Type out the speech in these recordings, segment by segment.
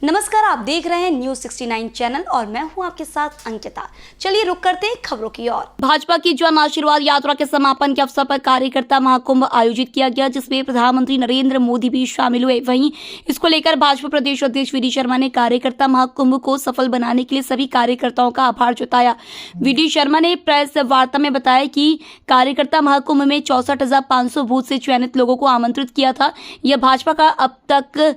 नमस्कार, आप देख रहे हैं न्यूज 69 चैनल और मैं हूं आपके साथ अंकिता। चलिए रुक करते हैं खबरों की ओर। भाजपा की जन आशीर्वाद यात्रा के समापन के अवसर पर कार्यकर्ता महाकुंभ आयोजित किया गया, जिसमें प्रधानमंत्री नरेंद्र मोदी भी शामिल हुए। वहीं इसको लेकर भाजपा प्रदेश अध्यक्ष वी डी शर्मा ने कार्यकर्ता महाकुंभ को सफल बनाने के लिए सभी कार्यकर्ताओं का आभार जताया। वी डी शर्मा ने प्रेस वार्ता में बताया कि कार्यकर्ता महाकुंभ में 64,500 बूथ से चयनित लोगों को आमंत्रित किया था। यह भाजपा का अब तक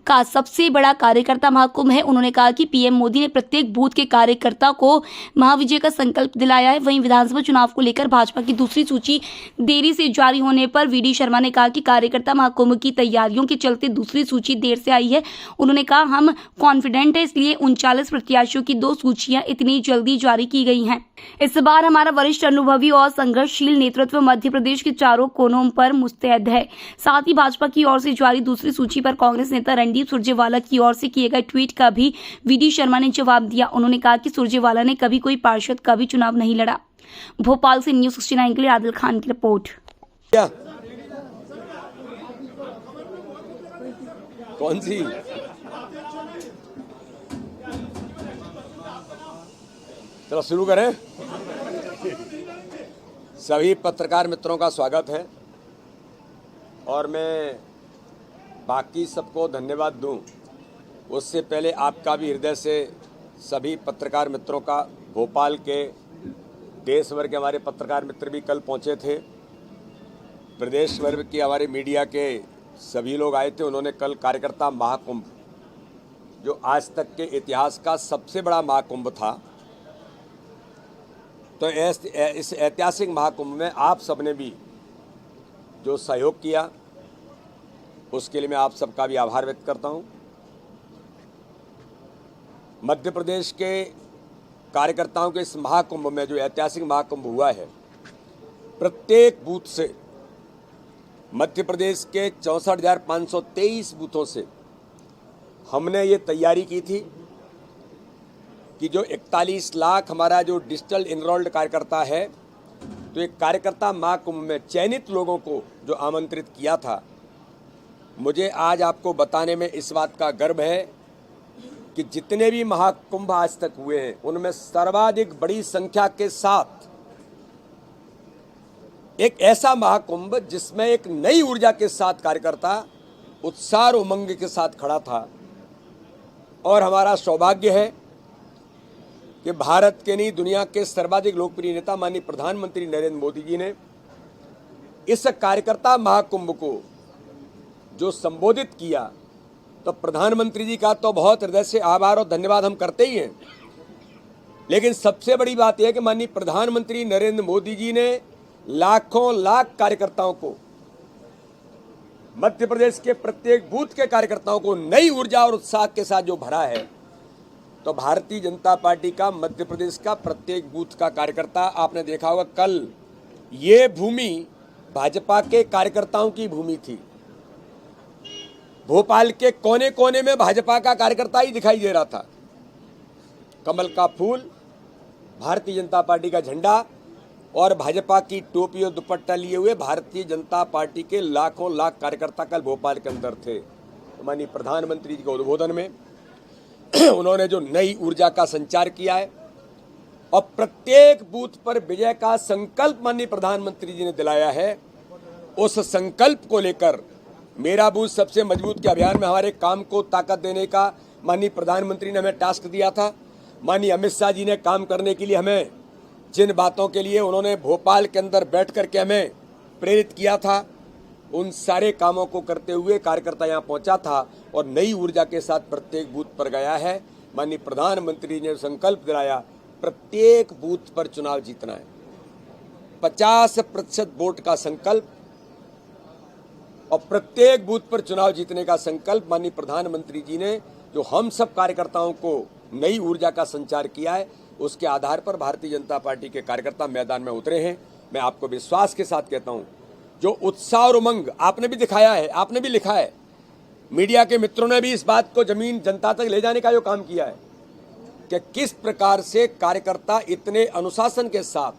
का सबसे बड़ा कार्यकर्ता महाकुंभ है। उन्होंने कहा कि पीएम मोदी ने प्रत्येक बूथ के कार्यकर्ता को महाविजय का संकल्प दिलाया है। वहीं विधानसभा चुनाव को लेकर भाजपा की दूसरी सूची देरी से जारी होने पर वी डी शर्मा ने कहा कि कार्यकर्ता महाकुंभ की तैयारियों के चलते दूसरी सूची देर से आई है। उन्होंने कहा, हम कॉन्फिडेंट है, इसलिए 39 प्रत्याशियों की 2 सूचियां इतनी जल्दी जारी की गई हैं। इस बार हमारा वरिष्ठ, अनुभवी और संघर्षशील नेतृत्व मध्य प्रदेश के चारों कोनों पर मुस्तैद है। साथ ही भाजपा की ओर से जारी दूसरी सूची पर कांग्रेस नेता रणदीप सुरजेवाला की ओर से किए गए ट्वीट का भी वी डी शर्मा ने जवाब दिया। उन्होंने कहा कि सुरजेवाला ने कभी कोई पार्षद का भी चुनाव नहीं लड़ा। भोपाल से न्यूज 69 के लिए आदिल खान की रिपोर्ट। कौन सी? चलो शुरू करें। सभी पत्रकार मित्रों का स्वागत है और मैं बाकी सबको धन्यवाद दूं, उससे पहले आपका भी हृदय से सभी पत्रकार मित्रों का, भोपाल के, देश भर के हमारे पत्रकार मित्र भी कल पहुंचे थे, प्रदेश भर की हमारे मीडिया के सभी लोग आए थे। उन्होंने कल कार्यकर्ता महाकुंभ, जो आज तक के इतिहास का सबसे बड़ा महाकुंभ था, तो इस ऐतिहासिक महाकुंभ में आप सबने भी जो सहयोग किया, उसके लिए मैं आप सबका भी आभार व्यक्त करता हूं। मध्य प्रदेश के कार्यकर्ताओं के इस महाकुंभ में, जो ऐतिहासिक महाकुंभ हुआ है, प्रत्येक बूथ से, मध्य प्रदेश के 64,523 बूथों से हमने ये तैयारी की थी कि जो 41 लाख हमारा जो डिजिटल इनरोल्ड कार्यकर्ता है, तो एक कार्यकर्ता महाकुंभ में चयनित लोगों को जो आमंत्रित किया था, मुझे आज आपको बताने में इस बात का गर्व है कि जितने भी महाकुंभ आज तक हुए हैं, उनमें सर्वाधिक बड़ी संख्या के साथ एक ऐसा महाकुंभ जिसमें एक नई ऊर्जा के साथ कार्यकर्ता उत्साह और उमंग के साथ खड़ा था। और हमारा सौभाग्य है कि भारत के नहीं, दुनिया के सर्वाधिक लोकप्रिय नेता माननीय प्रधानमंत्री नरेंद्र मोदी जी ने इस कार्यकर्ता महाकुंभ को जो संबोधित किया, तो प्रधानमंत्री जी का तो बहुत हृदय से आभार और धन्यवाद हम करते ही हैं। लेकिन सबसे बड़ी बात यह है कि माननीय प्रधानमंत्री नरेंद्र मोदी जी ने लाखों लाख कार्यकर्ताओं को, मध्य प्रदेश के प्रत्येक बूथ के कार्यकर्ताओं को नई ऊर्जा और उत्साह के साथ जो भरा है, तो भारतीय जनता पार्टी का मध्य प्रदेश का प्रत्येक बूथ का कार्यकर्ता, आपने देखा होगा कल ये भूमि भाजपा के कार्यकर्ताओं की भूमि थी। भोपाल के कोने कोने में भाजपा का कार्यकर्ता ही दिखाई दे रहा था। कमल का फूल, भारतीय जनता पार्टी का झंडा और भाजपा की टोपी और दुपट्टा लिए हुए भारतीय जनता पार्टी के लाखों लाख कार्यकर्ता कल भोपाल के अंदर थे। तो माननीय प्रधानमंत्री जी के उद्बोधन में उन्होंने जो नई ऊर्जा का संचार किया है और प्रत्येक बूथ पर विजय का संकल्प माननीय प्रधानमंत्री जी ने दिलाया है, उस संकल्प को लेकर मेरा बूथ सबसे मजबूत के अभियान में हमारे काम को ताकत देने का माननीय प्रधानमंत्री ने हमें टास्क दिया था। माननीय अमित शाह जी ने काम करने के लिए हमें जिन बातों के लिए उन्होंने भोपाल के अंदर बैठ करके हमें प्रेरित किया था, उन सारे कामों को करते हुए कार्यकर्ता यहाँ पहुँचा था और नई ऊर्जा के साथ प्रत्येक बूथ पर गया है। माननीय प्रधानमंत्री ने संकल्प दिलाया, प्रत्येक बूथ पर चुनाव जीतना है, 50% वोट का संकल्प और प्रत्येक बूथ पर चुनाव जीतने का संकल्प माननीय प्रधानमंत्री जी ने जो हम सब कार्यकर्ताओं को नई ऊर्जा का संचार किया है, उसके आधार पर भारतीय जनता पार्टी के कार्यकर्ता मैदान में उतरे हैं। मैं आपको विश्वास के साथ कहता हूं, जो उत्साह और उमंग आपने भी दिखाया है, आपने भी लिखा है, मीडिया के मित्रों ने भी इस बात को जमीन जनता तक ले जाने का जो काम किया है कि किस प्रकार से कार्यकर्ता इतने अनुशासन के साथ,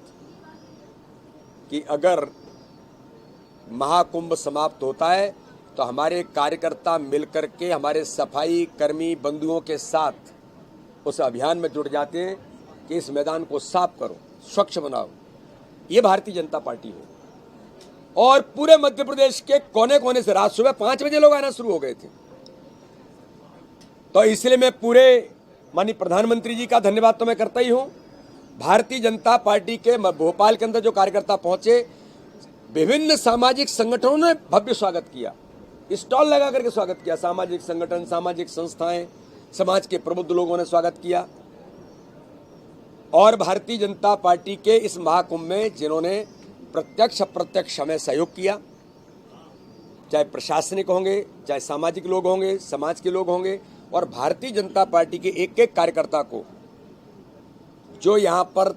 कि अगर महाकुंभ समाप्त होता है तो हमारे कार्यकर्ता मिलकर के हमारे सफाई कर्मी बंधुओं के साथ उस अभियान में जुट जाते हैं कि इस मैदान को साफ करो, स्वच्छ बनाओ। ये भारतीय जनता पार्टी है। और पूरे मध्य प्रदेश के कोने कोने से रात सुबह 5 बजे लोग आना शुरू हो गए थे। तो इसलिए मैं पूरे माननीय प्रधानमंत्री जी का धन्यवाद तो मैं करता ही हूं। भारतीय जनता पार्टी के भोपाल के अंदर जो कार्यकर्ता पहुंचे, विभिन्न सामाजिक संगठनों ने भव्य स्वागत किया, स्टॉल लगा करके स्वागत किया। सामाजिक संगठन, सामाजिक संस्थाएं, समाज के प्रबुद्ध लोगों ने स्वागत किया। और भारतीय जनता पार्टी के इस महाकुंभ में जिन्होंने प्रत्यक्ष अप्रत्यक्ष हमें सहयोग किया, चाहे प्रशासनिक होंगे, चाहे सामाजिक लोग होंगे, समाज के लोग होंगे, और भारतीय जनता पार्टी के एक एक कार्यकर्ता को जो यहाँ पर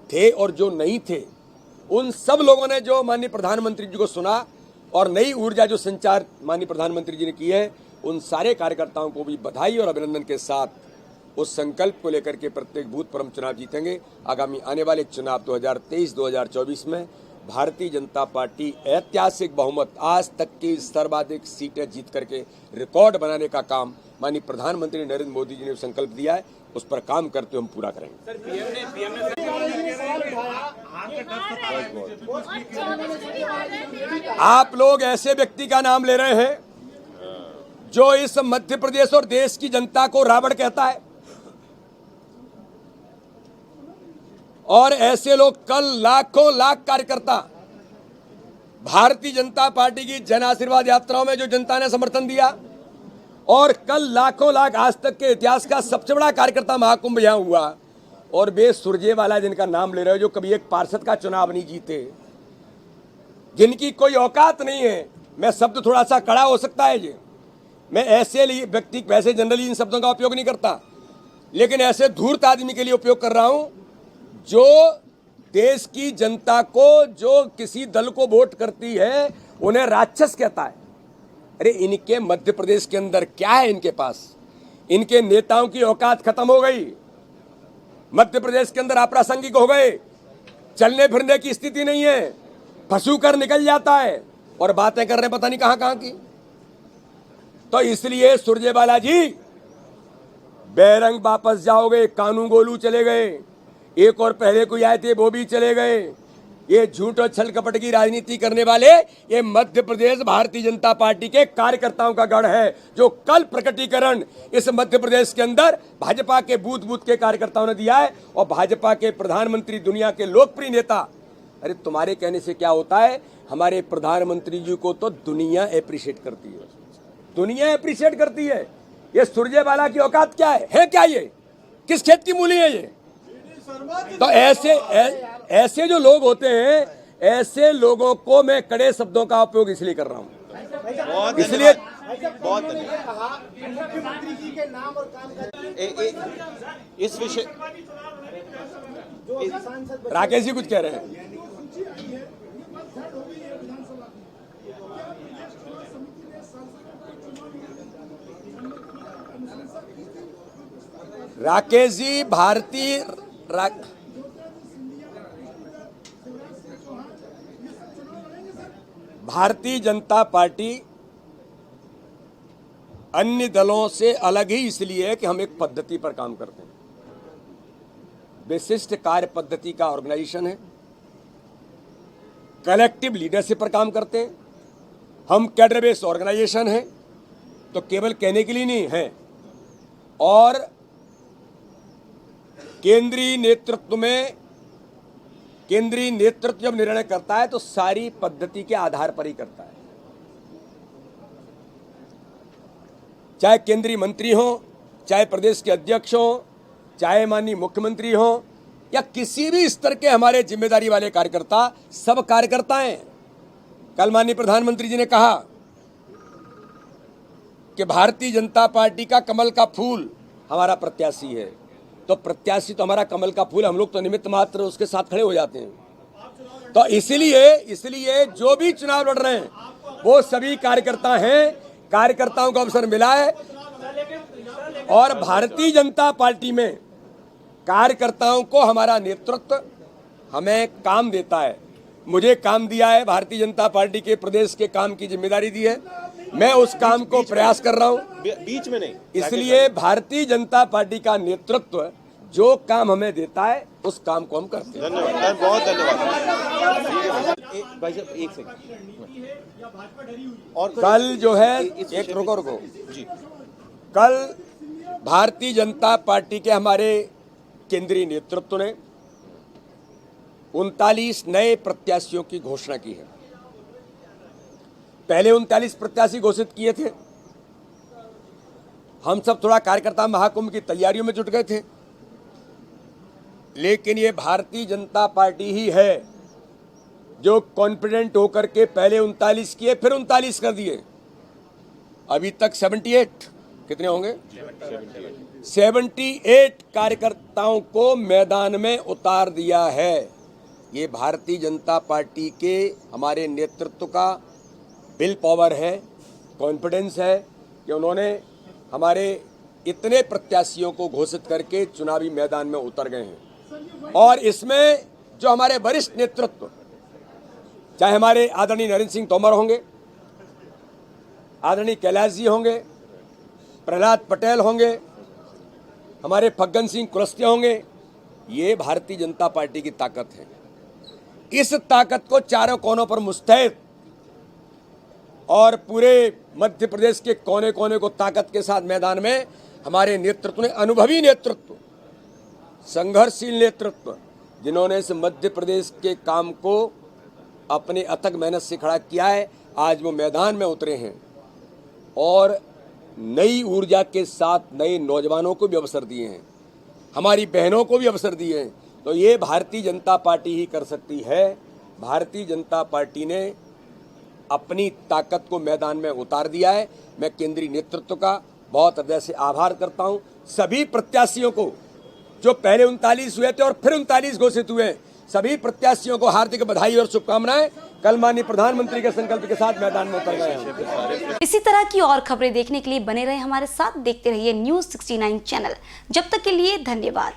थे और जो नहीं थे, उन सब लोगों ने जो माननीय प्रधानमंत्री जी को सुना और नई ऊर्जा जो संचार माननीय प्रधानमंत्री जी ने की है, उन सारे कार्यकर्ताओं को भी बधाई और अभिनंदन के साथ उस संकल्प को लेकर के प्रत्येक बूथ पर हम चुनाव जीतेंगे। आगामी आने वाले चुनाव 2023-2024 में भारतीय जनता पार्टी ऐतिहासिक बहुमत, आज तक की सर्वाधिक सीटें जीत करके रिकॉर्ड बनाने का काम माननीय प्रधानमंत्री नरेंद्र मोदी जी ने संकल्प दिया है, उस पर काम करते हुए हम पूरा करेंगे। आप लोग ऐसे व्यक्ति का नाम ले रहे हैं जो इस मध्य प्रदेश और देश की जनता को रावण कहता है, और ऐसे लोग कल लाखों लाख कार्यकर्ता भारतीय जनता पार्टी की जन आशीर्वाद यात्राओं में जो जनता ने समर्थन दिया, और कल लाखों लाख आज तक के इतिहास का सबसे बड़ा कार्यकर्ता महाकुंभ यहां हुआ, और वे सुरजेवाला जिनका नाम ले रहे हो, जो कभी एक पार्षद का चुनाव नहीं जीते, जिनकी कोई औकात नहीं है। मैं शब्द थोड़ा सा कड़ा हो सकता है जी, मैं ऐसे व्यक्ति वैसे जनरली इन शब्दों का उपयोग नहीं करता, लेकिन ऐसे धूर्त आदमी के लिए उपयोग कर रहा हूं जो देश की जनता को, जो किसी दल को वोट करती है, उन्हें राक्षस कहता है। अरे इनके मध्य प्रदेश के अंदर क्या है? इनके पास इनके नेताओं की औकात खत्म हो गई। मध्य प्रदेश के अंदर अप्रासंगिक हो गए, चलने फिरने की स्थिति नहीं है, फंसू कर निकल जाता है और बातें कर रहे पता नहीं कहां कहां की। तो इसलिए सुरजेवाला जी, बेरंग वापस जाओगे, कानू गोलू चले गए, एक और पहले कोई आए थे वो भी चले गए। ये झूठ और छल कपट की राजनीति करने वाले ये मध्य प्रदेश भारतीय जनता पार्टी के कार्यकर्ताओं का गढ़ है, जो कल प्रकटीकरण इस मध्य प्रदेश के अंदर भाजपा के बूथ बूथ के कार्यकर्ताओं ने दिया है। और भाजपा के प्रधानमंत्री, दुनिया के लोकप्रिय नेता, अरे तुम्हारे कहने से क्या होता है, हमारे प्रधानमंत्री जी को तो दुनिया अप्रिशिएट करती है, दुनिया अप्रिशिएट करती है। ये सुरजेवाला की औकात क्या है क्या? ये किस खेत की मूली है ये? तो ऐसे जो लोग होते हैं, ऐसे लोगों को मैं कड़े शब्दों का उपयोग इसलिए कर रहा हूं, इसलिए बहुत मुख्यमंत्री जी के नाम और काम का इस विषय राकेश जी कुछ कह रहे हैं। राकेश जी, भारतीय जनता पार्टी अन्य दलों से अलग ही इसलिए है कि हम एक पद्धति पर काम करते हैं, विशिष्ट कार्य पद्धति का ऑर्गेनाइजेशन है, कलेक्टिव लीडरशिप पर काम करते हैं। हम कैडर बेस्ड ऑर्गेनाइजेशन है, तो केवल कहने के लिए नहीं है। और केंद्रीय नेतृत्व जब निर्णय करता है तो सारी पद्धति के आधार पर ही करता है, चाहे केंद्रीय मंत्री हो, चाहे प्रदेश के अध्यक्ष हो, चाहे माननीय मुख्यमंत्री हो, या किसी भी स्तर के हमारे जिम्मेदारी वाले कार्यकर्ता, सब कार्यकर्ता हैं। कल माननीय प्रधानमंत्री जी ने कहा कि भारतीय जनता पार्टी का कमल का फूल हमारा प्रत्याशी है, तो प्रत्याशी तो हमारा कमल का फूल, हम लोग तो निमित्त मात्र उसके साथ खड़े हो जाते हैं। तो इसलिए जो भी चुनाव लड़ रहे हैं वो सभी कार्यकर्ता हैं, कार्यकर्ताओं को अवसर मिला है। और भारतीय जनता पार्टी में कार्यकर्ताओं को हमारा नेतृत्व हमें काम देता है। मुझे काम दिया है, भारतीय जनता पार्टी के प्रदेश के काम की जिम्मेदारी दी है, मैं उस काम को प्रयास कर रहा हूं। बीच में नहीं, इसलिए भारतीय जनता पार्टी का नेतृत्व जो काम हमें देता है उस काम को हम करते हैं। धन्यवाद, बहुत धन्यवाद। भाई साहब एक सेकंड और कल जो है इस एक रुको जी कल भारतीय जनता पार्टी के हमारे केंद्रीय नेतृत्व ने 39 नए प्रत्याशियों की घोषणा की है। पहले 39 प्रत्याशी घोषित किए थे। हम सब थोड़ा कार्यकर्ता महाकुंभ की तैयारियों में जुट गए थे, लेकिन ये भारतीय जनता पार्टी ही है जो कॉन्फिडेंट होकर के पहले 39 किए, फिर 39 कर दिए। अभी तक 78 कितने होंगे 78 कार्यकर्ताओं को मैदान में उतार दिया है। ये भारतीय जनता पार्टी के हमारे नेतृत्व का विल पावर है, कॉन्फिडेंस है कि उन्होंने हमारे इतने प्रत्याशियों को घोषित करके चुनावी मैदान में उतर गए हैं। और इसमें जो हमारे वरिष्ठ नेतृत्व, चाहे हमारे आदरणीय नरेंद्र सिंह तोमर होंगे, आदरणीय कैलाश जी होंगे, प्रहलाद पटेल होंगे, हमारे फग्गन सिंह कुलस्ते होंगे, ये भारतीय जनता पार्टी की ताकत है। इस ताकत को चारों कोनों पर मुस्तैद और पूरे मध्य प्रदेश के कोने कोने को ताकत के साथ मैदान में हमारे नेतृत्व ने, अनुभवी नेतृत्व, संघर्षशील नेतृत्व, जिन्होंने इस मध्य प्रदेश के काम को अपने अथक मेहनत से खड़ा किया है, आज वो मैदान में उतरे हैं और नई ऊर्जा के साथ नए नौजवानों को भी अवसर दिए हैं, हमारी बहनों को भी अवसर दिए हैं। तो ये भारतीय जनता पार्टी ही कर सकती है। भारतीय जनता पार्टी ने अपनी ताकत को मैदान में उतार दिया है। मैं केंद्रीय नेतृत्व का बहुत हृदय से आभार करता हूं। सभी प्रत्याशियों को जो पहले 39 हुए थे और फिर 39 घोषित हुए, सभी प्रत्याशियों को हार्दिक बधाई और शुभकामनाएं। कल माननीय प्रधानमंत्री के संकल्प के साथ मैदान में उतर गए हैं। इसी तरह की और खबरें देखने के लिए बने रहे हमारे साथ, देखते रहिए न्यूज़ 69 चैनल। जब तक के लिए धन्यवाद।